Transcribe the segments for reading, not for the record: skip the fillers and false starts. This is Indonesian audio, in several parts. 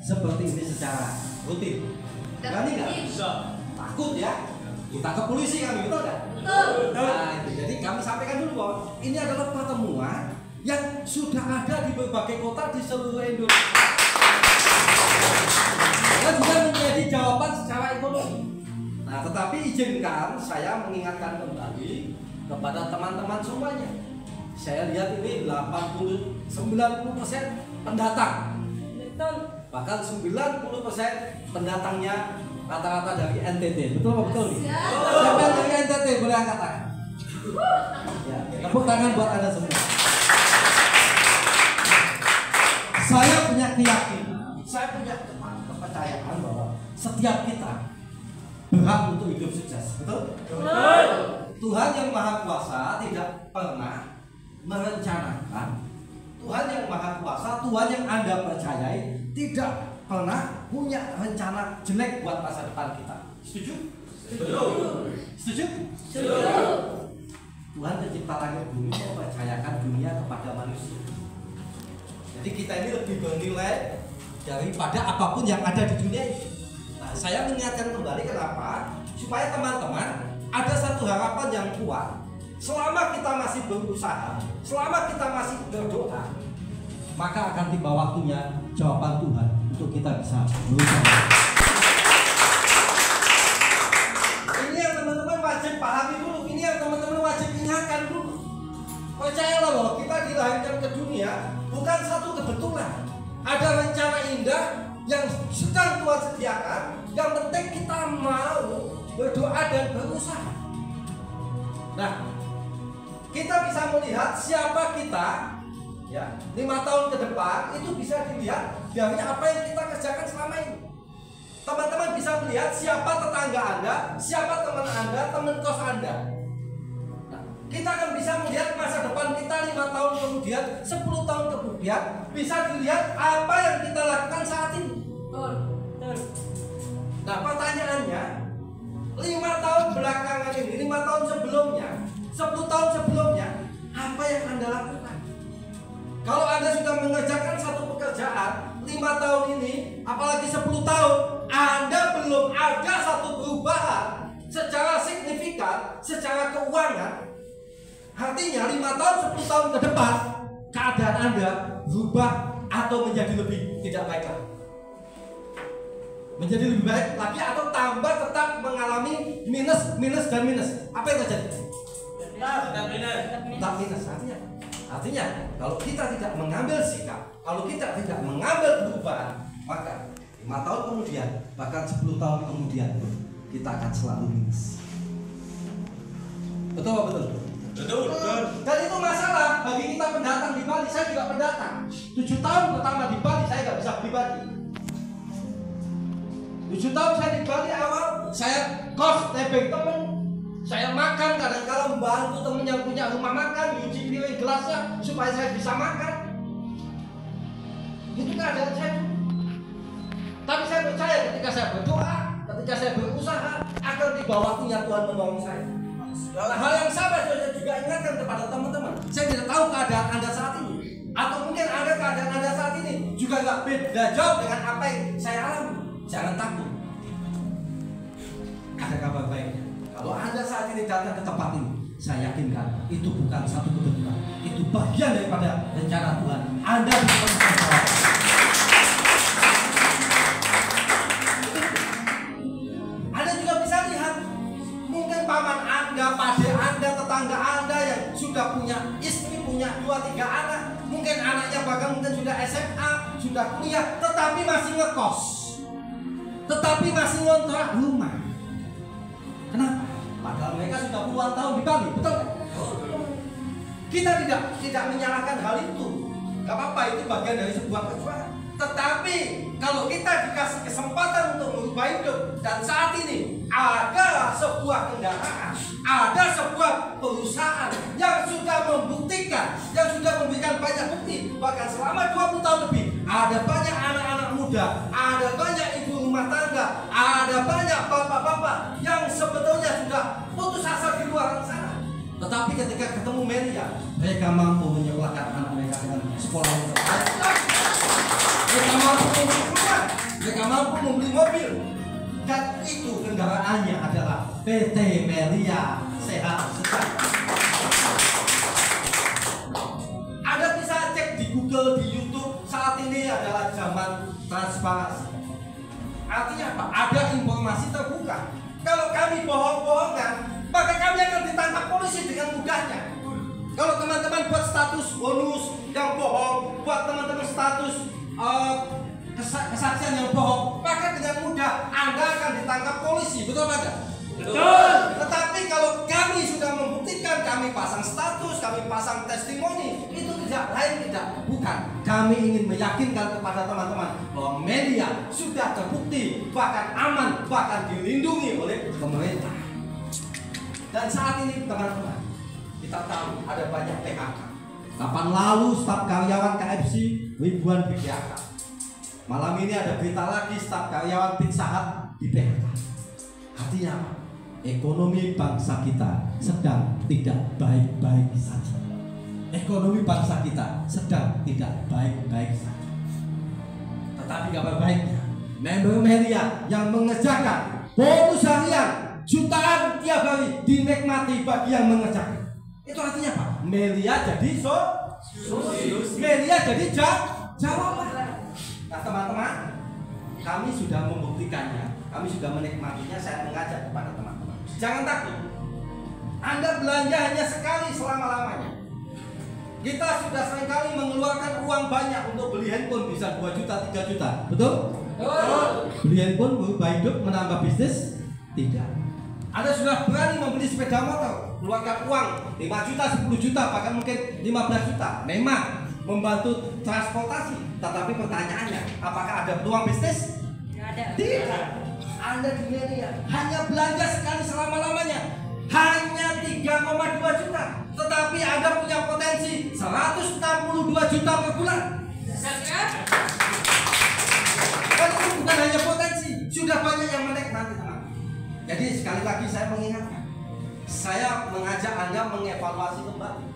seperti ini secara rutin. Berani nggak? Takut ya? Kita ke polisi kami, betul nggak? Nah, itu. Jadi kami sampaikan dulu bahwa ini adalah pertemuan yang sudah ada di berbagai kota di seluruh Indonesia. Dan juga menjadi jawaban secara ekonomi. Nah, tetapi izinkan saya mengingatkan kembali kepada teman-teman semuanya. Saya lihat ini 80-90% pendatang. Bahkan 90% pendatangnya rata-rata dari NTT. Betul betul nih? Siapa yang dari NTT boleh angkat tangan? Ya, tepuk tangan buat Anda semua. Saya punya keyakinan, saya punya kepercayaan bahwa setiap kita berhak untuk hidup sukses. Betul? Tuhan yang Maha Kuasa tidak pernah merencanakan. Tuhan yang Maha Kuasa, Tuhan yang Anda percayai tidak pernah punya rencana jelek buat masa depan kita. Setuju? Setuju? Tuhan pencipta langit bumi mempercayakan dunia kepada manusia. Jadi kita ini lebih bernilai daripada apapun yang ada di dunia ini. Nah, saya mengingatkan kembali kenapa? Supaya teman-teman ada satu harapan yang kuat. Selama kita masih berusaha, selama kita masih berdoa, maka akan tiba waktunya jawaban Tuhan untuk kita bisa berusaha. Ini yang teman-teman wajib pahami dulu, ini yang teman-teman wajib ingatkan dulu. Percayalah bahwa kita dilahirkan ke dunia bukan satu kebetulan. Ada rencana indah yang sedang Tuhan sediakan. Yang penting kita mau berdoa dan berusaha. Nah, kita bisa melihat siapa kita ya 5 tahun ke depan itu bisa dilihat dari apa yang kita kerjakan selama ini. Teman-teman bisa melihat siapa tetangga Anda, siapa teman Anda, teman kos Anda. Nah, kita akan bisa melihat masa depan kita 5 tahun kemudian, 10 tahun kemudian, bisa dilihat apa yang kita lakukan saat ini. Nah, pertanyaannya, 5 tahun belakangan ini, 5 tahun sebelumnya, 10 tahun sebelumnya, apa yang Anda lakukan? Kalau Anda sudah mengerjakan satu pekerjaan 5 tahun ini, apalagi 10 tahun, Anda belum ada satu perubahan secara signifikan, secara keuangan. Artinya 5 tahun, 10 tahun ke depan, keadaan Anda berubah atau menjadi lebih tidak baik lagi. Menjadi lebih baik lagi atau tambah tetap mengalami minus, minus, dan minus. Apa yang terjadi? Tetap minus. Artinya kalau kita tidak mengambil sikap, kalau kita tidak mengambil perubahan, maka 5 tahun kemudian, bahkan 10 tahun kemudian, kita akan selalu minus. Betul betul? Betul. Dan itu masalah bagi kita pendatang di Bali. Saya juga pendatang. 7 tahun pertama di Bali saya nggak bisa pribadi. 7 tahun saya di Bali awal, saya kos tebeng temen, saya makan kadang-kadang membantu temen yang punya rumah makan, nyuci piring gelasnya supaya saya bisa makan. Itu keadaan saya. Tapi saya percaya ketika saya berdoa, ketika saya berusaha, akan tiba waktunya Tuhan menolong saya. Hal yang sama saya juga ingatkan kepada teman-teman. Saya tidak tahu keadaan Anda saat ini, atau mungkin ada keadaan Anda saat ini juga nggak beda jauh dengan apa yang saya alami. Jangan takut. Ada kabar baiknya. Kalau Anda saat ini datang ke tempat ini, saya yakinkan itu bukan satu kebetulan. Itu bagian daripada rencana Tuhan. Anda bisa menjawab. Anda juga bisa lihat, mungkin paman Anda, pade Anda, tetangga Anda yang sudah punya istri, punya 2-3 anak, mungkin anaknya bahkan mungkin sudah SMA, sudah kuliah, tetapi masih ngekos. Tetapi masih ngontrak rumah. Kenapa? Padahal mereka sudah puluhan tahun di Bali, betul kan? Kita tidak menyalahkan hal itu. Gak apa-apa, itu bagian dari sebuah perjuangan. Tetapi kalau kita dikasih kesempatan untuk merubah hidup, dan saat ini ada sebuah kendaraan, ada sebuah perusahaan yang sudah membuktikan, yang sudah memberikan banyak bukti, bahkan selama 20 tahun lebih, ada banyak anak-anak muda, ada banyak ibu rumah tangga, ada banyak bapak-bapak yang sebetulnya sudah putus asa di luar sana. Tetapi ketika ketemu media, mereka mampu menyekolahkan anak mereka dengan sekolah yang terbaik. Mereka mampu keluar nggak mampu membeli mobil, dan itu kendaraannya adalah PT Melia Sehat Sejahtera. Anda bisa cek di Google, di YouTube, saat ini adalah zaman transparansi. Artinya apa? Ada informasi terbuka. Kalau kami bohong-bohongan, maka kami akan ditangkap polisi dengan mudahnya. Kalau teman-teman buat status bonus yang bohong, buat teman-teman status kesaksian yang bohong, maka dengan mudah Anda akan ditangkap polisi. Betul apa enggak? Betul. Tetapi kalau kami sudah membuktikan, kami pasang status, kami pasang testimoni, itu tidak lain bukan. Kami ingin meyakinkan kepada teman-teman bahwa media sudah terbukti, bahkan aman, bahkan dilindungi oleh pemerintah. Dan saat ini teman-teman, kita tahu ada banyak PHK. Kapan lalu staf karyawan KFC ribuan PHK. Malam ini ada berita lagi staf karyawan Pizza Hut di PHK. Artinya apa? Ekonomi bangsa kita sedang tidak baik-baik saja. Ekonomi bangsa kita sedang tidak baik-baik saja. Tetapi kabar baiknya, member media yang mengerjakan bonus harian jutaan tiap hari dinikmati bagi yang mengerjakan. Itu artinya apa? Media jadi media jadi jawaban. Nah teman-teman, kami sudah membuktikannya, kami sudah menikmatinya. Saya mengajak kepada teman-teman, jangan takut. Anda belanja hanya sekali selama-lamanya. Kita sudah seringkali mengeluarkan uang banyak untuk beli handphone, bisa 2 juta, 3 juta. Betul? Betul. Beli handphone berubah hidup, menambah bisnis? Tidak. Anda sudah berani membeli sepeda motor, keluarkan uang 5 juta, 10 juta, bahkan mungkin 15 juta. Memang membantu transportasi, tetapi pertanyaannya, apakah ada peluang bisnis? Tidak. Anda di media hanya belanja sekali selama-lamanya, hanya 3,2 juta, tetapi Anda punya potensi 162 juta per bulan. Dan itu bukan hanya potensi, sudah banyak yang menikmati. Jadi sekali lagi saya mengingatkan, saya mengajak Anda mengevaluasi kembali.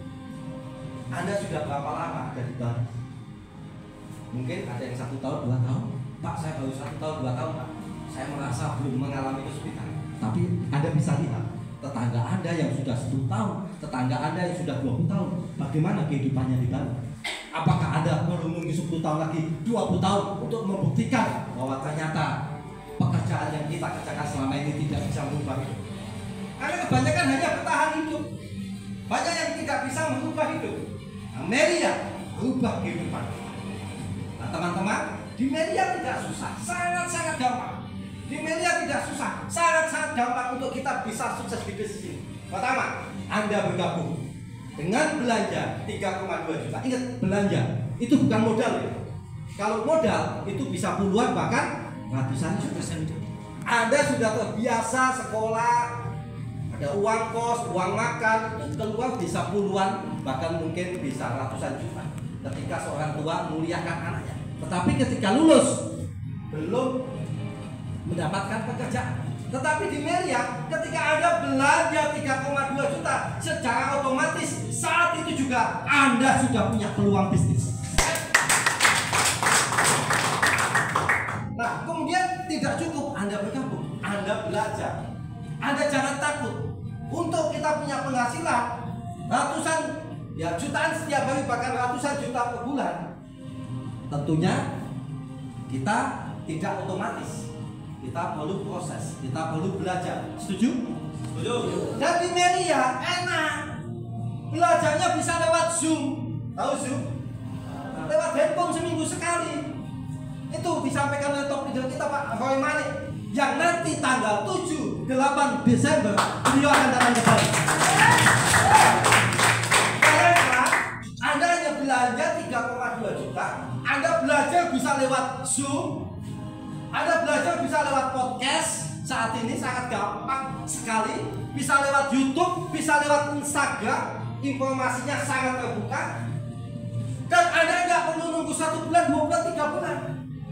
Anda sudah berapa lama ada di bank? Mungkin ada yang 1 tahun, 2 tahun. Pak, saya baru 1 tahun, 2 tahun, Pak. Saya merasa belum mengalami kesulitan. Tapi Anda bisa lihat tetangga Anda yang sudah 10 tahun, tetangga Anda yang sudah 20 tahun, bagaimana kehidupannya di bank? Apakah Anda perlu menunggu 10 tahun lagi, 20 tahun untuk membuktikan bahwa ternyata pekerjaan yang kita kerjakan selama ini tidak bisa merubah hidup? Karena kebanyakan hanya bertahan hidup, banyak yang tidak bisa merubah hidup. Nah, media berubah kehidupan. Nah teman-teman, di media tidak susah, sangat-sangat gampang. Di media tidak susah, sangat-sangat gampang untuk kita bisa sukses di bisnis ini. Pertama, Anda bergabung dengan belanja 3,2 juta. Ingat, belanja itu bukan modal ya. Kalau modal itu bisa puluhan bahkan ratusan juta. Anda sudah terbiasa sekolah, ada uang kos, uang makan, keluar bisa puluhan bahkan mungkin bisa ratusan juta ketika seorang tua muliakan anaknya. Tetapi ketika lulus belum mendapatkan pekerjaan. Tetapi di media ketika Anda belanja 3,2 juta, secara otomatis saat itu juga Anda sudah punya peluang bisnis. Nah, kemudian tidak cukup Anda bergabung, Anda belajar. Anda jangan takut. Untuk kita punya penghasilan ratusan, ya jutaan setiap hari, bahkan ratusan juta per bulan, tentunya kita tidak otomatis. Kita perlu proses, kita perlu belajar. Setuju? Setuju. Dan di media enak. Belajarnya bisa lewat Zoom. Tahu Zoom? Lewat handphone seminggu sekali. Itu disampaikan oleh top leader kita Pak Roy Manik, yang nanti tanggal 7-8 Desember beliau akan datang ke Bali. Karena Anda hanya belanja 3,2 juta, Anda belajar bisa lewat Zoom, Anda belajar bisa lewat podcast. Saat ini sangat gampang sekali, bisa lewat YouTube, bisa lewat Instagram, informasinya sangat terbuka. Dan Anda nggak perlu nunggu 1 bulan, 2 bulan, 3 bulan.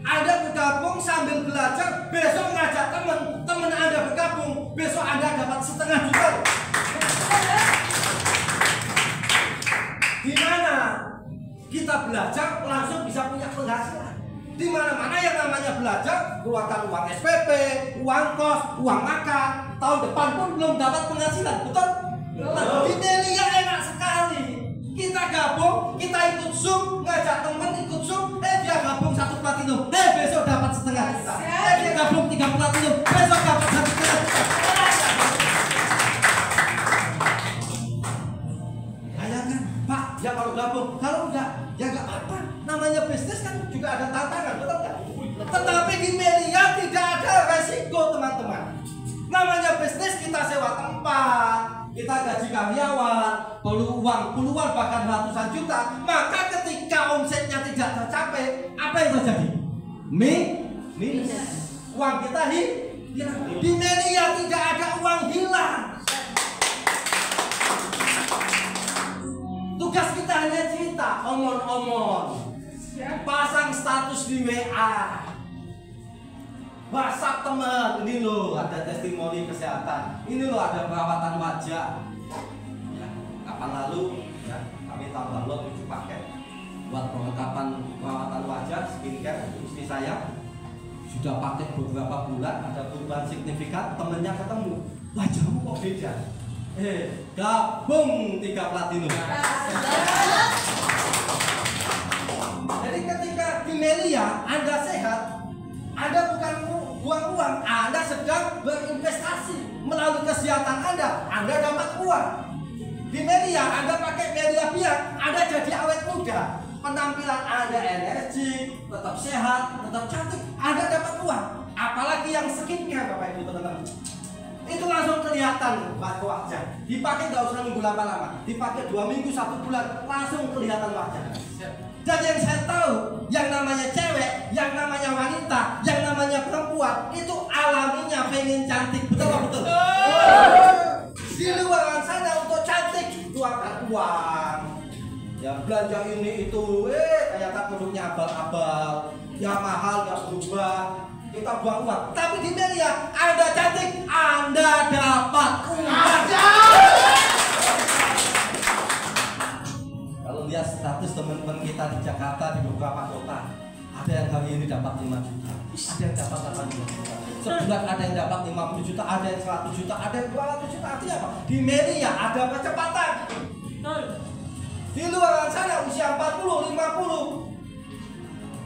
Anda bergabung sambil belajar, besok ngajak teman Anda bergabung, besok Anda dapat 1,5 juta. Di mana kita belajar langsung bisa punya penghasilan. Di mana-mana yang namanya belajar, keluarkan uang SPP, uang kos, uang makan. Tahun depan pun belum dapat penghasilan, betul? Nah, di Melia enak sekali. Kita gabung, kita ikut Zoom, ngajak teman ikut Zoom, dia gabung 1 platinum, besok dapat setengah juta. Dia gabung 3 platinum, besok dapat 1,5 juta. Bayangkan, Pak, ya kalau gabung, kalau enggak, ya enggak apa-apa. Namanya bisnis kan juga ada tantangan, betul enggak? Tetapi di Melia tidak ada resiko, teman-teman. Namanya bisnis, kita sewa tempat, kita gaji karyawan, perlu uang puluhan bahkan ratusan juta. Maka ketika omsetnya tidak tercapai, apa yang terjadi? Minus. Uang kita hilang. Di Melia tidak ada uang hilang. Tugas kita hanya cerita, omong-omong, pasang status di WA, WhatsApp teman, ini loh ada testimoni kesehatan, ini loh ada perawatan wajah. Ya, kapan lalu ya, kami download 7 paket buat perlengkapan perawatan wajah, skincare untuk istri saya. Sudah pakai beberapa bulan, ada perubahan signifikan, temennya ketemu, wajahmu kok beda. Gabung 3 platinum. Jadi ketika di Melia Anda sehat, Anda bukan buang uang, Anda sedang berinvestasi. Melalui kesehatan Anda dapat uang. Di Melia Anda pakai Melia Biar, Anda jadi awet muda. Penampilan Anda energi, tetap sehat, tetap cantik, Anda dapat uang. Apalagi yang skincare, Bapak Ibu teman-teman, itu langsung kelihatan wajah. Dipakai nggak usah nunggu lama-lama, dipakai 2 minggu 1 bulan langsung kelihatan wajah. Dan yang saya tahu, yang namanya cewek, yang namanya wanita, yang namanya perempuan, itu alaminya pengen cantik, betul nggak betul? Di luar sana untuk cantik keluarkan uang, ya belanja ini itu, ternyata produknya abal-abal, yang mahal nggak berubah. Kita buang uang, tapi di Melia Anda cantik, Anda dapat uang. Kalau lihat status teman-teman kita di Jakarta, di beberapa kota, ada yang hari ini dapat 5 juta, ada yang dapat 8 juta, sebulan ada yang dapat 50 juta, ada yang 100 juta, ada yang 200 juta. Artinya apa? Di Melia ada percepatan. Di luar sana usia 40, 50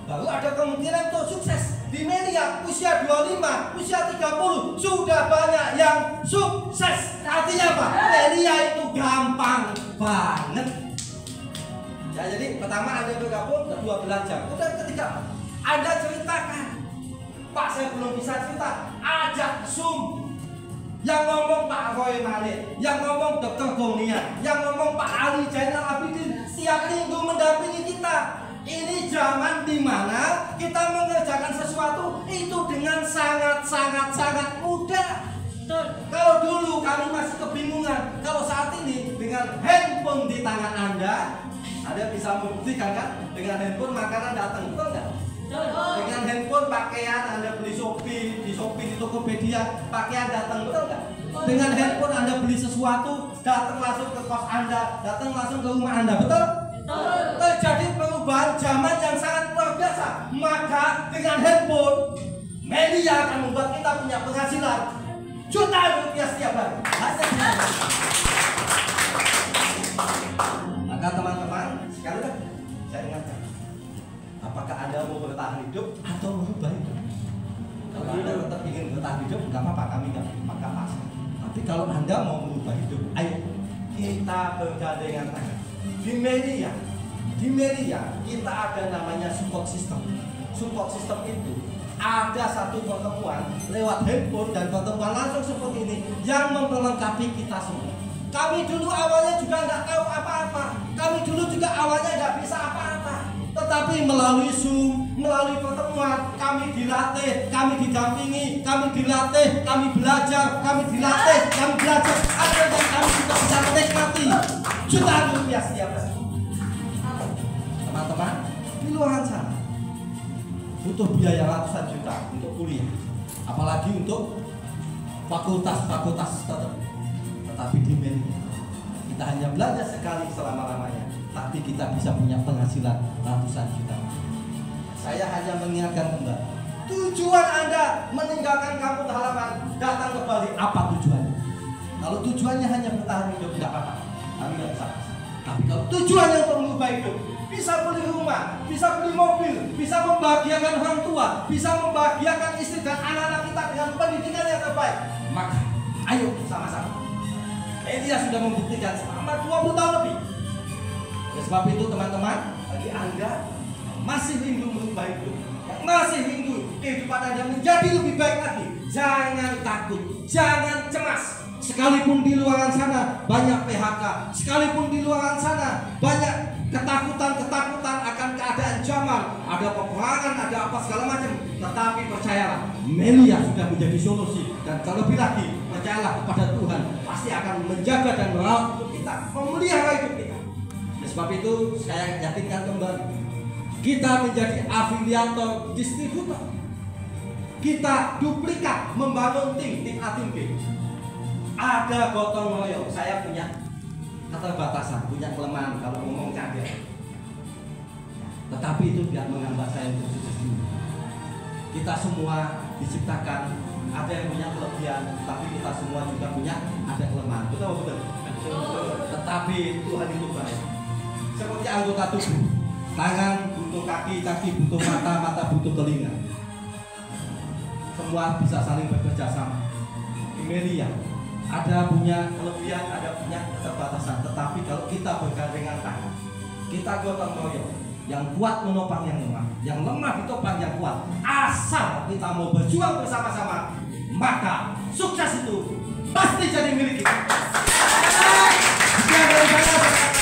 baru ada kemungkinan untuk sukses. Di Melia usia 25, usia 30 sudah banyak yang sukses. Artinya apa? Melia itu gampang banget. Ya, jadi pertama Anda bergabung, kedua belajar, kemudian ketiga Anda ceritakan, Pak saya belum bisa cerita, ajak Zoom. Yang ngomong Pak Roy Malik, yang ngomong Dr. Gonia, yang ngomong Pak Ali Jainal Abidin, setiap minggu mendampingi kita. Ini zaman dimana kita mengerjakan sesuatu itu dengan sangat mudah. Kalau dulu kami masih kebingungan, kalau saat ini dengan handphone di tangan Anda bisa membuktikan kan? Dengan handphone makanan datang, betul nggak? Dengan handphone pakaian Anda beli Shopee, di Tokopedia pakaian datang, betul nggak? Dengan handphone Anda beli sesuatu datang langsung ke kos Anda, datang langsung ke rumah Anda, betul? Terjadi perubahan zaman yang sangat luar biasa. Maka dengan handphone Melia akan membuat kita punya penghasilan jutaan rupiah setiap hari. Maka teman-teman sekalian saya ingatkan, apakah Anda mau bertahan hidup atau merubah hidup? Kalau Anda tetap ingin bertahan hidup, nggak apa-apa, kami nggak paksa. Tapi kalau Anda mau merubah hidup, ayo kita bergandengan tangan. Di Melia kita ada namanya support system. Support system itu ada satu pertemuan lewat handphone dan pertemuan langsung seperti ini yang memperlengkapi kita semua. Kami dulu awalnya juga nggak tahu apa-apa. Kami dulu juga awalnya nggak bisa apa-apa. Tetapi melalui Zoom, melalui pertemuan, kami dilatih, kami didampingi, kami dilatih, kami belajar, kami dilatih, kami belajar. Agar kami juga bisa menikmati jutaan rupiah setiap hari. Teman-teman, di luar sana butuh biaya ratusan juta untuk kuliah, apalagi untuk fakultas tertentu. Tetapi di Melia kita hanya belajar sekali selama-lamanya, tapi kita bisa punya penghasilan ratusan juta. saya hanya mengingatkan kembali. Tujuan Anda meninggalkan kampung halaman datang ke Bali, apa tujuannya? Kalau tujuannya hanya bertahan hidup, tidak apa-apa, kami nggak bisa. Tapi kalau tujuannya untuk mengubah hidup, bisa beli rumah, bisa beli mobil, bisa membahagiakan orang tua, bisa membahagiakan istri dan anak-anak kita dengan pendidikan yang terbaik, maka ayo sama-sama. Elia sudah membuktikan selama 20 tahun lebih. Oleh sebab itu teman-teman, bagi Anda masih rindu mengubah hidup, masih rindu kehidupan Anda menjadi lebih baik lagi, jangan takut, jangan cemas. Sekalipun di luar sana banyak PHK, sekalipun di luar sana banyak ketakutan akan keadaan zaman, ada peperangan, ada apa segala macam, tetapi percayalah, Melia sudah menjadi solusi, dan terlebih lagi percayalah kepada Tuhan pasti akan menjaga dan merawat hidup kita, memelihara hidup kita. Oleh sebab itu saya yakinkan kembali, kita menjadi afiliator distributor, kita duplikat membangun tim A tim B. Ada gotong royong, saya punya keterbatasan, punya kelemahan kalau ngomong kaget. Tetapi itu tidak menghambat saya untuk sukses dulu. Kita semua diciptakan, ada yang punya kelebihan, tapi kita semua juga punya ada kelemahan. Betul? Tetapi Tuhan itu baik. Seperti anggota tubuh, tangan butuh kaki, kaki butuh mata, mata butuh telinga. Semua bisa saling bekerja sama. Melia ada punya kelebihan, ada punya keterbatasan, tetapi kalau kita bergandengan tangan, kita gotong royong, yang kuat menopang yang lemah ditopang yang kuat. Asal kita mau berjuang bersama-sama, maka sukses itu pasti jadi milik kita. Sekian dari saya.